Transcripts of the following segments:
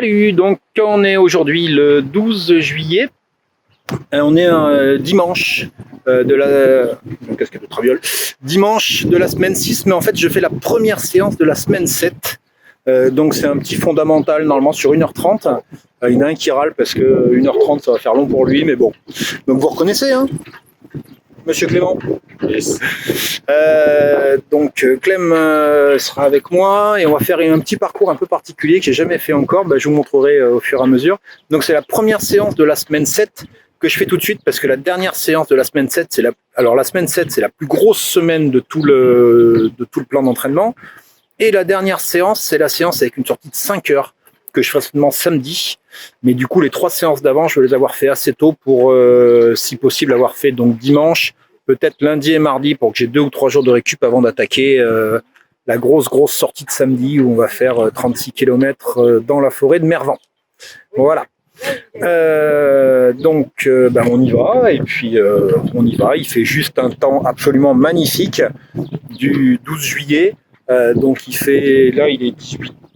Salut, donc on est aujourd'hui le 12 juillet, on est dimanche de la casquette de traviole, dimanche de la semaine 6, mais en fait je fais la première séance de la semaine 7, donc c'est un petit fondamental normalement sur 1h30, il y en a un qui râle parce que 1h30 ça va faire long pour lui, mais bon, donc vous reconnaissez hein Monsieur Clément. Yes. Donc Clem sera avec moi et on va faire un petit parcours un peu particulier que j'ai jamais fait encore. Je vous montrerai au fur et à mesure. Donc c'est la première séance de la semaine 7 que je fais tout de suite parce que la dernière séance de la semaine 7, c'est la semaine 7, c'est la plus grosse semaine de tout le plan d'entraînement. Et la dernière séance, c'est la séance avec une sortie de 5 heures que je ferai seulement samedi. Mais du coup, les 3 séances d'avant, je vais les avoir fait assez tôt pour, si possible, avoir fait donc dimanche, peut-être lundi et mardi pour que j'ai 2 ou 3 jours de récup avant d'attaquer la grosse sortie de samedi où on va faire 36 km dans la forêt de Mervan. Voilà. Donc on y va et puis on y va. Il fait juste un temps absolument magnifique du 12 juillet. Donc il est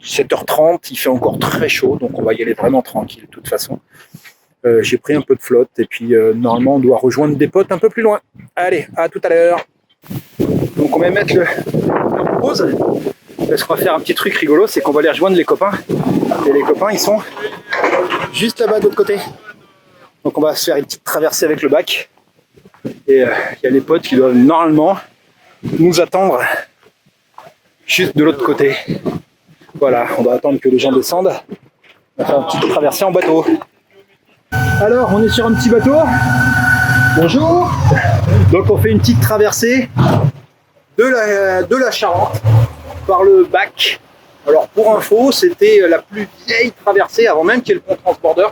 17h30, il fait encore très chaud, donc on va y aller vraiment tranquille de toute façon. J'ai pris un peu de flotte et puis normalement on doit rejoindre des potes un peu plus loin. Allez, à tout à l'heure. Donc on va mettre le pause parce qu'on va faire un petit truc rigolo, c'est qu'on va aller rejoindre les copains. Et les copains ils sont juste là-bas de l'autre côté. Donc on va se faire une petite traversée avec le bac. Et il y a les potes qui doivent normalement nous attendre juste de l'autre côté. Voilà, on va attendre que les gens descendent. On va faire une petite traversée en bateau. Alors, on est sur un petit bateau. Bonjour. Donc on fait une petite traversée de la Charente par le bac. Alors pour info, c'était la plus vieille traversée avant même qu'il y ait le pont transborder.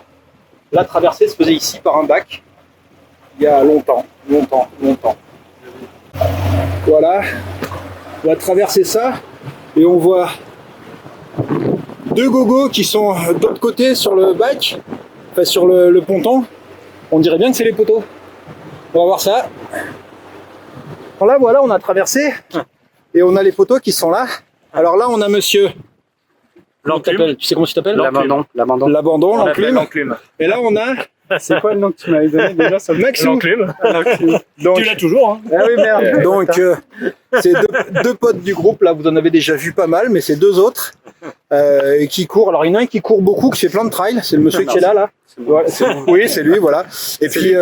La traversée se faisait ici par un bac. Il y a longtemps. Voilà. On va traverser ça et on voit 2 gogos qui sont de l'autre côté sur le bac, enfin sur le ponton. On dirait bien que c'est les poteaux. On va voir ça. Alors là, voilà, on a traversé et on a les poteaux qui sont là. Alors là, on a monsieur. L'enclume. Tu sais comment tu t'appelles? L'abandon. L'abandon, l'enclume. Et là, on a. C'est quoi le nom que tu m'avais donné déjà? Maxou. L'enclume. Donc, Tu l'as toujours, hein? Ah oui, merde. Donc, c'est deux potes du groupe, là, vous en avez déjà vu pas mal, mais c'est 2 autres qui courent. Alors, il y en a un qui court beaucoup, qui fait plein de trails, c'est le monsieur qui est là. Voilà, oui, c'est lui, voilà. Et puis,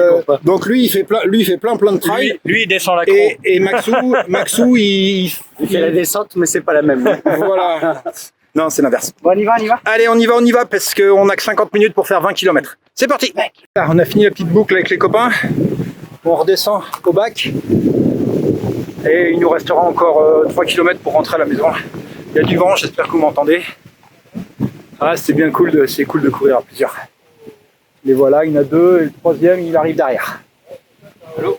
donc lui, il fait plein de trails. Lui, il descend la croix. Et Maxou, il fait la descente, mais c'est pas la même. Voilà. Non, c'est l'inverse. Bon, on y va. Allez, on y va, parce qu'on a que 50 minutes pour faire 20 km. C'est parti. On a fini la petite boucle avec les copains. On redescend au bac. Et il nous restera encore 3 km pour rentrer à la maison. Il y a du vent, j'espère que vous m'entendez. Ah, c'est bien cool, c'est cool de courir à plusieurs. Les voilà, il y en a 2, et le 3e, il arrive derrière. Allô?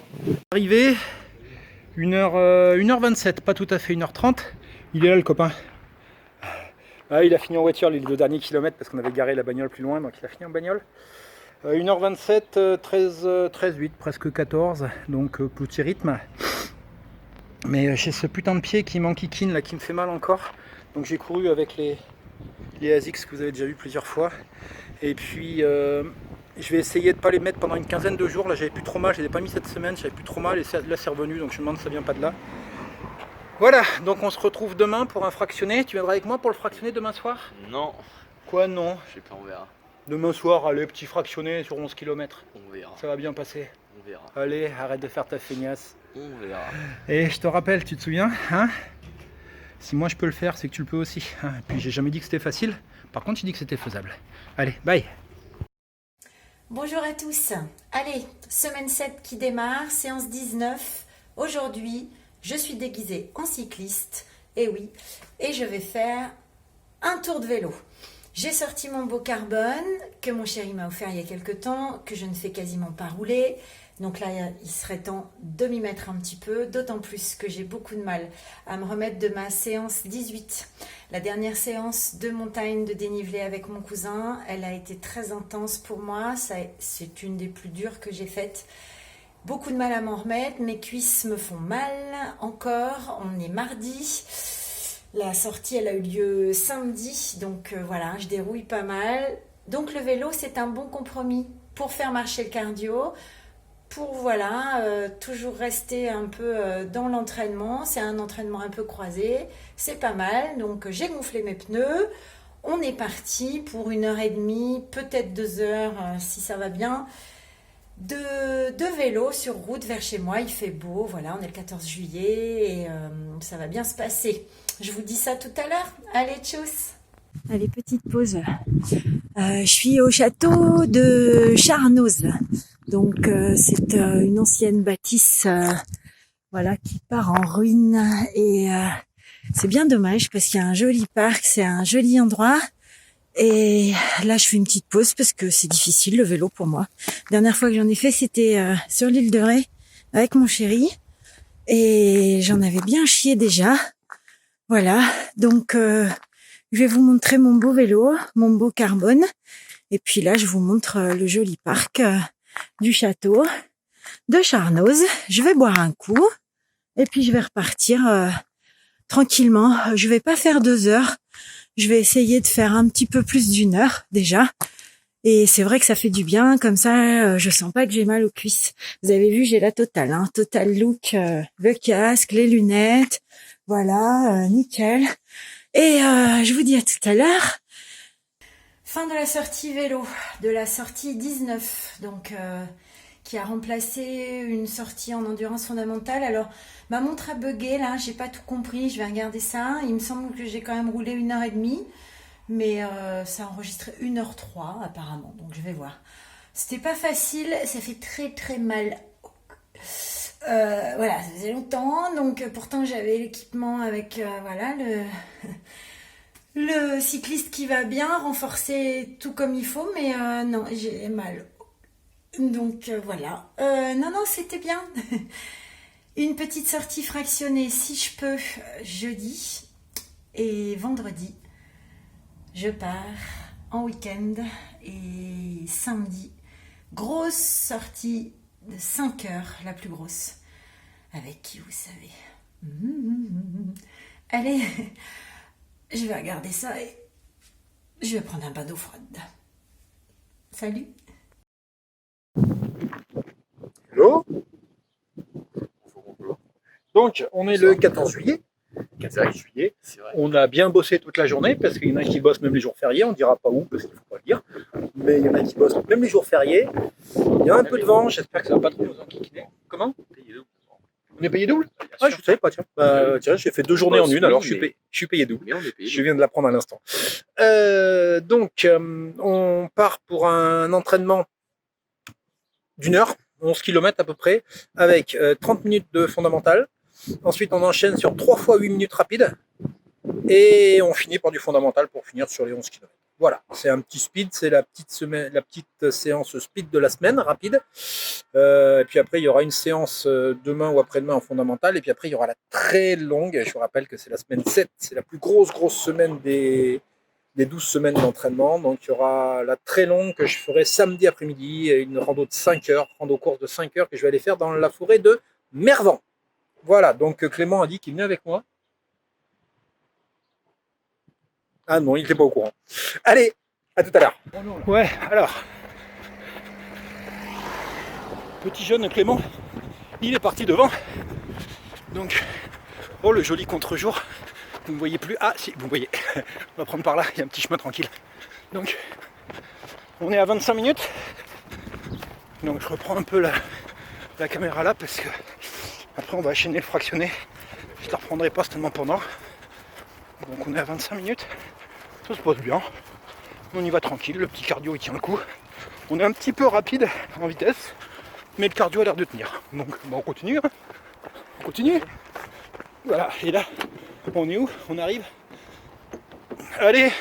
Arrivé, 1h27, pas tout à fait 1h30. Il est là le copain. Ah, il a fini en voiture les 2 derniers kilomètres parce qu'on avait garé la bagnole plus loin, donc il a fini en bagnole. 1h27, 13,8, presque 14, donc petit rythme. Mais j'ai ce putain de pied qui m'enquiquine là, qui me fait mal encore. Donc j'ai couru avec les ASICS que vous avez déjà vu plusieurs fois. Et puis je vais essayer de ne pas les mettre pendant une quinzaine de jours. Là j'avais plus trop mal, je les ai pas mis cette semaine, j'avais plus trop mal et là c'est revenu, donc je me demande si ça vient pas de là. Voilà, donc on se retrouve demain pour un fractionné. Tu viendras avec moi pour le fractionner demain soir? Non. Quoi non? Je sais pas, on verra. Demain soir, allez, petit fractionné sur 11 km. On verra. Ça va bien passer. On verra. Allez, arrête de faire ta feignasse. On verra. Et je te rappelle, tu te souviens hein? Si moi je peux le faire, c'est que tu le peux aussi. Hein. Puis j'ai jamais dit que c'était facile. Par contre, tu dis que c'était faisable. Allez, bye. Bonjour à tous. Allez, semaine 7 qui démarre, séance 19. Aujourd'hui, je suis déguisée en cycliste. Et oui, et je vais faire un tour de vélo. J'ai sorti mon beau carbone que mon chéri m'a offert il y a quelques temps, que je ne fais quasiment pas rouler. Donc là, il serait temps de m'y mettre un petit peu, d'autant plus que j'ai beaucoup de mal à me remettre de ma séance 18. La dernière séance de montagne de dénivelé avec mon cousin, elle a été très intense pour moi. C'est une des plus dures que j'ai faites. Beaucoup de mal à m'en remettre, mes cuisses me font mal encore, on est mardi. La sortie, elle a eu lieu samedi, donc voilà, je dérouille pas mal. Donc le vélo, c'est un bon compromis pour faire marcher le cardio, pour voilà, toujours rester un peu dans l'entraînement. C'est un entraînement un peu croisé, c'est pas mal. Donc j'ai gonflé mes pneus. On est parti pour 1 heure et demie, peut-être 2 heures si ça va bien, de vélo sur route vers chez moi. Il fait beau, voilà, on est le 14 juillet et ça va bien se passer. Je vous dis ça tout à l'heure. Allez, tchuss. Allez, petite pause. Je suis au château de Charnoz. Donc c'est une ancienne bâtisse voilà, qui part en ruine et c'est bien dommage parce qu'il y a un joli parc, c'est un joli endroit. Et là, je fais une petite pause parce que c'est difficile le vélo pour moi. La dernière fois que j'en ai fait, c'était sur l'île de Ré avec mon chéri. Et j'en avais bien chié déjà. Voilà, donc je vais vous montrer mon beau vélo, mon beau carbone. Et puis là, je vous montre le joli parc du château de Charnoz. Je vais boire un coup et puis je vais repartir tranquillement. Je vais pas faire 2 heures. Je vais essayer de faire un petit peu plus d'1 heure déjà. Et c'est vrai que ça fait du bien, comme ça je sens pas que j'ai mal aux cuisses. Vous avez vu, j'ai la totale, hein, total look, le casque, les lunettes, voilà, nickel. Et je vous dis à tout à l'heure. Fin de la sortie vélo, de la sortie 19, donc qui a remplacé une sortie en endurance fondamentale. Alors, ma montre a bugué là, j'ai pas tout compris, je vais regarder ça. Il me semble que j'ai quand même roulé 1 heure et demie. Mais ça a enregistré 1 h 03 apparemment, donc je vais voir. C'était pas facile, ça fait très très mal. Voilà, ça faisait longtemps, donc pourtant j'avais l'équipement avec voilà le cycliste qui va bien, renforcé tout comme il faut, mais non, j'ai mal. Donc voilà. Non, c'était bien. Une petite sortie fractionnée, si je peux, jeudi et vendredi. Je pars en week-end et samedi, grosse sortie de 5 heures, la plus grosse, avec qui vous savez. Allez, je vais regarder ça et je vais prendre un bain d'eau froide. Salut. Hello. Donc, on est le 14 juillet. 14 juillet. On a bien bossé toute la journée parce qu'il y en a qui bossent même les jours fériés. On ne dira pas où parce qu'il ne faut pas le dire. Mais il y en a qui bossent même les jours fériés. Il y a un peu de vent. J'espère que ça ne va pas trop nous enquiquiner. Comment? On est payé double? Ah, je ne savais pas, tiens. Tiens, j'ai fait 2 journées en une, alors je suis payé double. Je viens de l'apprendre à l'instant. Donc, on part pour un entraînement d'1 heure, 11 km à peu près, avec 30 minutes de fondamental. Ensuite, on enchaîne sur 3 fois 8 minutes rapides. Et on finit par du fondamental pour finir sur les 11 km. Voilà, c'est un petit speed, c'est la petite séance speed de la semaine, rapide. Et puis après, il y aura une séance demain ou après-demain en fondamental. Et puis après, il y aura la très longue, je vous rappelle que c'est la semaine 7, c'est la plus grosse semaine des 12 semaines d'entraînement. Donc il y aura la très longue que je ferai samedi après-midi, une rando de 5 heures, rando course de 5 heures que je vais aller faire dans la forêt de Mervan. Voilà, donc Clément a dit qu'il venait avec moi. Ah non, il n'était pas au courant. Allez, à tout à l'heure. Ouais, alors. Petit jeune Clément, il est parti devant. Donc, oh le joli contre-jour. Vous ne voyez plus. Ah si, vous voyez. On va prendre par là, il y a un petit chemin tranquille. Donc, on est à 25 minutes. Donc je reprends un peu la caméra là parce que après on va enchaîner le fractionné. Je ne la reprendrai pas seulement pendant. Donc on est à 25 minutes. Ça se passe bien. On y va tranquille, le petit cardio il tient le coup. On est un petit peu rapide en vitesse, mais le cardio a l'air de tenir. Donc on continue. Hein. On continue. Voilà, et là, on est où? On arrive. Allez,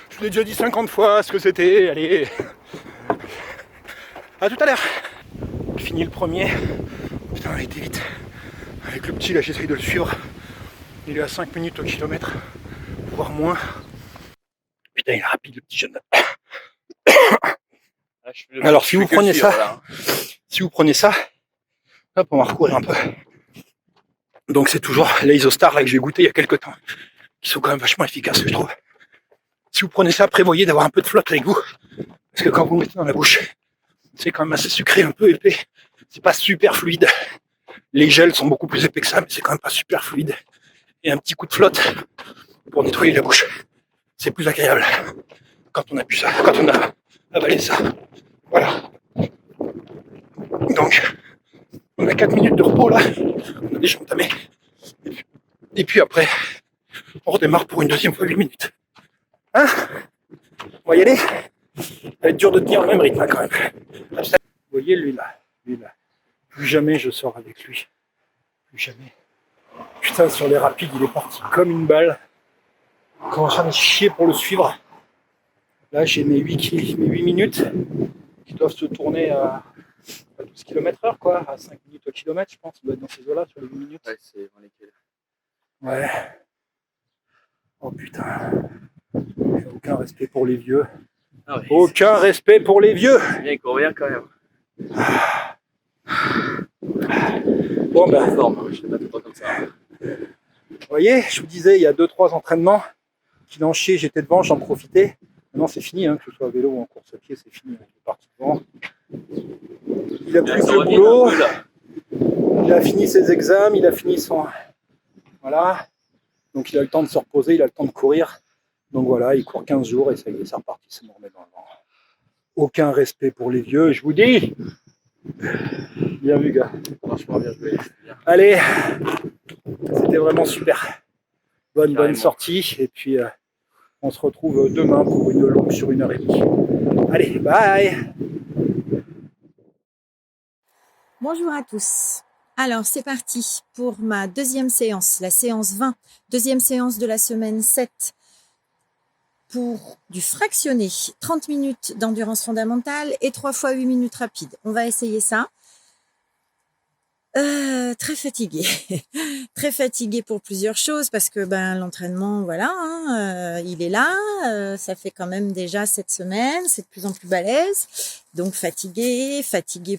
je vous l'ai déjà dit 50 fois ce que c'était. Allez. À tout à l'heure. Fini le premier. Putain, on a été vite. Avec le petit là, j'essaye de le suivre. Il est à 5 minutes au kilomètre, voire moins. Putain, il est rapide le petit jeune. Alors si vous prenez ça, hop, on va recourir un peu. Donc c'est toujours l'Isostar là que j'ai goûté il y a quelques temps. qui sont quand même vachement efficaces, je trouve. Si vous prenez ça, prévoyez d'avoir un peu de flotte avec vous, parce que quand vous le mettez dans la bouche, c'est quand même assez sucré, un peu épais. C'est pas super fluide. Les gels sont beaucoup plus épais que ça, mais c'est quand même pas super fluide. Et un petit coup de flotte pour nettoyer la bouche, c'est plus agréable quand on a bu ça, quand on a avalé ça. Voilà. Donc, on a 4 minutes de repos là, on a déjà entamé. Et puis après, on redémarre pour une deuxième fois 8 minutes. Hein? On va y aller? Ça va être dur de tenir le même rythme quand même. Vous voyez lui là. Plus jamais je sors avec lui. Plus jamais. Putain, sur les rapides, il est parti comme une balle. Quand j'en ai chié pour le suivre. Là, j'ai mes 8 minutes qui doivent se tourner à 12 km/h, quoi. À 5 minutes au kilomètre, je pense. On doit être dans ces eaux-là sur les 8 minutes. Ouais, c'est dans lesquels. Ouais. Oh putain. Aucun respect pour les vieux. Ah ouais, Aucun respect pour les vieux. c'est bien courir quand même. Bon ben, En forme, hein, je sais pas tout comme ça. vous voyez, je vous disais, il y a 2-3 entraînements qu'il en chier, j'étais devant, j'en profitais. Maintenant c'est fini, hein, que ce soit à vélo ou en course à pied, c'est fini, il est parti devant. Il a plus de boulot, il a fini ses examens, il a fini son... Voilà. Donc il a le temps de se reposer, il a le temps de courir. Donc voilà, il court 15 jours et ça y est, c'est reparti, c'est me remet dans le vent. Aucun respect pour les vieux, je vous dis. Bien vu, gars. Franchement, bien joué. Bien. Allez, c'était vraiment super. Bonne Carrément. sortie. Et puis, on se retrouve demain pour une longue sur 1h30. Allez, bye. Bonjour à tous. Alors, c'est parti pour ma deuxième séance, la séance 20, deuxième séance de la semaine 7, pour du fractionné, 30 minutes d'endurance fondamentale et 3 fois 8 minutes rapides. On va essayer ça. Très fatiguée, très fatiguée pour plusieurs choses parce que l'entraînement, voilà, il est là, ça fait quand même déjà 7 semaines, c'est de plus en plus balèze, donc fatiguée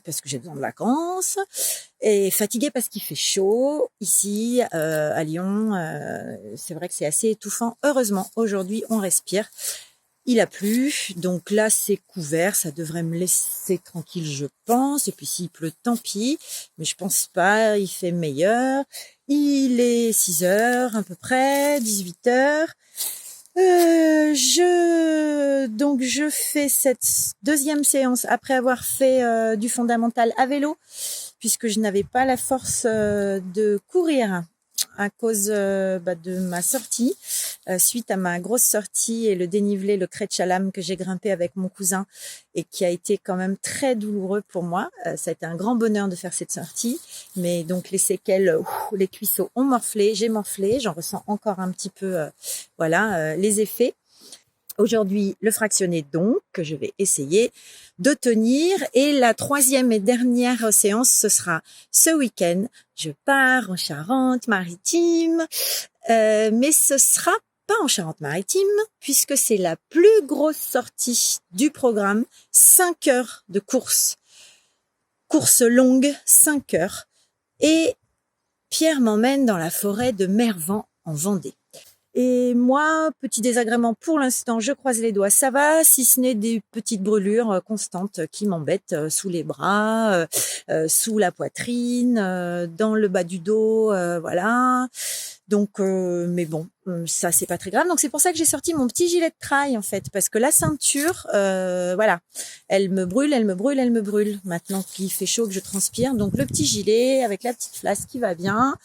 parce que j'ai besoin de vacances et fatiguée parce qu'il fait chaud ici à Lyon. C'est vrai que c'est assez étouffant. Heureusement, aujourd'hui, on respire. Il a plu, donc là c'est couvert, ça devrait me laisser tranquille je pense, et puis s'il pleut tant pis, mais je pense pas, il fait meilleur. Il est 6h à peu près, 18h. Donc je fais cette deuxième séance après avoir fait du fondamental à vélo, puisque je n'avais pas la force de courir à cause de ma sortie, suite à ma grosse sortie et le dénivelé, le crêt de Chalam que j'ai grimpé avec mon cousin et qui a été quand même très douloureux pour moi. Ça a été un grand bonheur de faire cette sortie, mais donc les séquelles, les cuisseaux ont morflé, j'ai morflé, j'en ressens encore un petit peu, les effets. Aujourd'hui, le fractionné donc, que je vais essayer de tenir. Et la troisième et dernière séance, ce sera ce week-end. Je pars en Charente-Maritime, mais ce sera pas en Charente-Maritime, puisque c'est la plus grosse sortie du programme. 5 heures de course. Course longue, 5 heures. Et Pierre m'emmène dans la forêt de Mervan, en Vendée. Et moi, petit désagrément pour l'instant, je croise les doigts, ça va, si ce n'est des petites brûlures constantes qui m'embêtent sous les bras, sous la poitrine, dans le bas du dos, voilà. Donc, mais bon, ça c'est pas très grave. Donc c'est pour ça que j'ai sorti mon petit gilet de trail en fait, parce que la ceinture, voilà, elle me brûle. Maintenant qu'il fait chaud, que je transpire, donc le petit gilet avec la petite flasque qui va bien,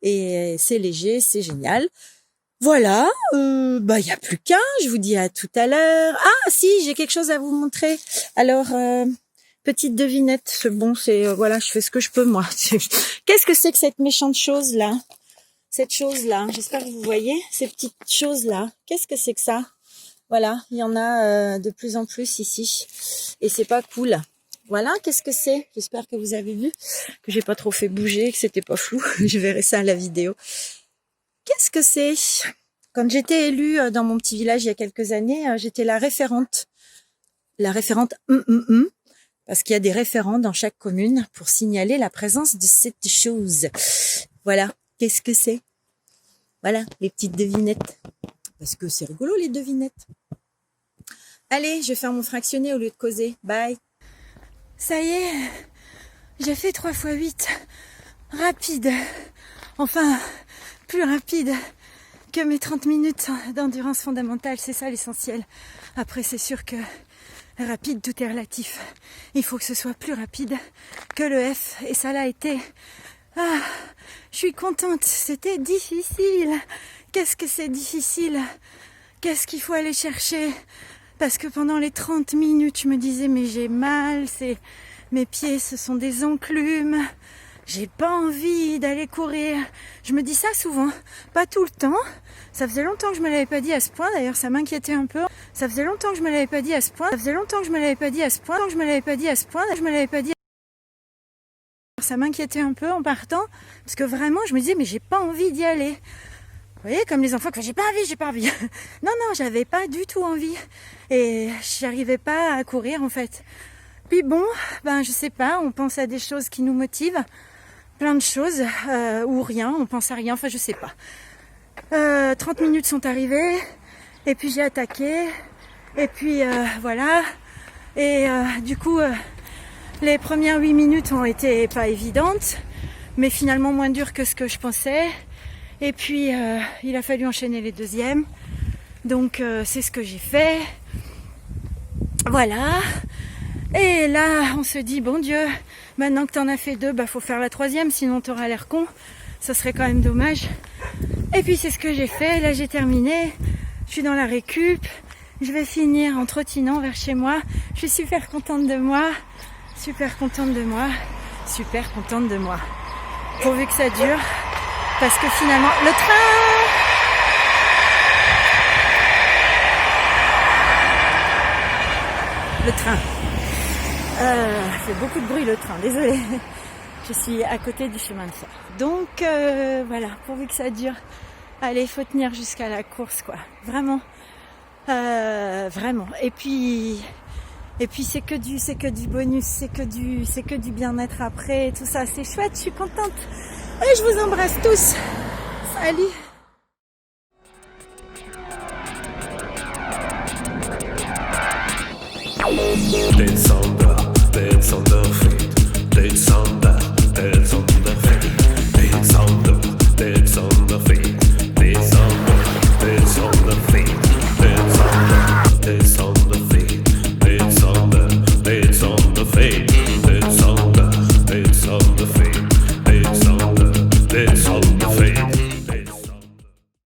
et c'est léger, c'est génial. Voilà, y a plus qu'un, je vous dis à tout à l'heure. Ah si, j'ai quelque chose à vous montrer. Alors, petite devinette, voilà, je fais ce que je peux moi. Qu'est-ce que c'est que cette méchante chose-là? Cette chose-là, j'espère que vous voyez, ces petites choses-là. Qu'est-ce que c'est que ça? Voilà, il y en a de plus en plus ici. Et c'est pas cool. Voilà, qu'est-ce que c'est? J'espère que vous avez vu, que j'ai pas trop fait bouger, que c'était pas flou. Je verrai ça à la vidéo. Qu'est-ce que c'est? Quand j'étais élue dans mon petit village il y a quelques années, j'étais la référente. Parce qu'il y a des référents dans chaque commune pour signaler la présence de cette chose. Voilà, qu'est-ce que c'est? Voilà, les petites devinettes. Parce que c'est rigolo les devinettes. Allez, je vais faire mon fractionné au lieu de causer. Bye. Ça y est, j'ai fait 3 x 8. Rapide. Enfin, plus rapide que mes 30 minutes d'endurance fondamentale. C'est ça l'essentiel. Après, c'est sûr que rapide, tout est relatif. Il faut que ce soit plus rapide que le F. Et ça l'a été. Ah, je suis contente. C'était difficile. Qu'est-ce que c'est difficile? Qu'est-ce qu'il faut aller chercher? Parce que pendant les 30 minutes, je me disais, mais j'ai mal, mes pieds, ce sont des enclumes. J'ai pas envie d'aller courir. Je me dis ça souvent, pas tout le temps. Ça faisait longtemps que je me l'avais pas dit à ce point. D'ailleurs, ça m'inquiétait un peu. Ça faisait longtemps que je me l'avais pas dit à ce point. Ça faisait longtemps que je me l'avais pas dit à ce point. Je me l'avais pas dit à ce point. Je me l'avais pas dit. Ça m'inquiétait un peu en partant, parce que vraiment, je me disais, mais j'ai pas envie d'y aller. Vous voyez, comme les enfants, j'ai pas envie. Non, j'avais pas du tout envie. Et j'arrivais pas à courir, en fait. Puis bon, je sais pas, on pense à des choses qui nous motivent. Plein de choses, ou rien, on pense à rien, enfin, je sais pas. 30 minutes sont arrivées, et puis j'ai attaqué, et puis voilà. Et du coup, les premières 8 minutes ont été pas évidentes, mais finalement moins dures que ce que je pensais. Et puis, il a fallu enchaîner les deuxièmes. Donc, c'est ce que j'ai fait. Voilà. Et là, on se dit, bon Dieu, maintenant que t'en as fait 2, faut faire la 3e, sinon t'auras l'air con. Ça serait quand même dommage. Et puis, c'est ce que j'ai fait. Là, j'ai terminé. Je suis dans la récup. Je vais finir en trottinant vers chez moi. Je suis super contente de moi. Super contente de moi. Super contente de moi. Pourvu que ça dure. Parce que finalement, le train! Le train. Fait beaucoup de bruit le train, désolée. Je suis à côté du chemin de fer. Donc voilà, pourvu que ça dure. Allez, il faut tenir jusqu'à la course, quoi. Vraiment. Vraiment. Et puis c'est que du bonus, c'est que du bien-être après, tout ça, c'est chouette, je suis contente. Et je vous embrasse tous. Salut. Des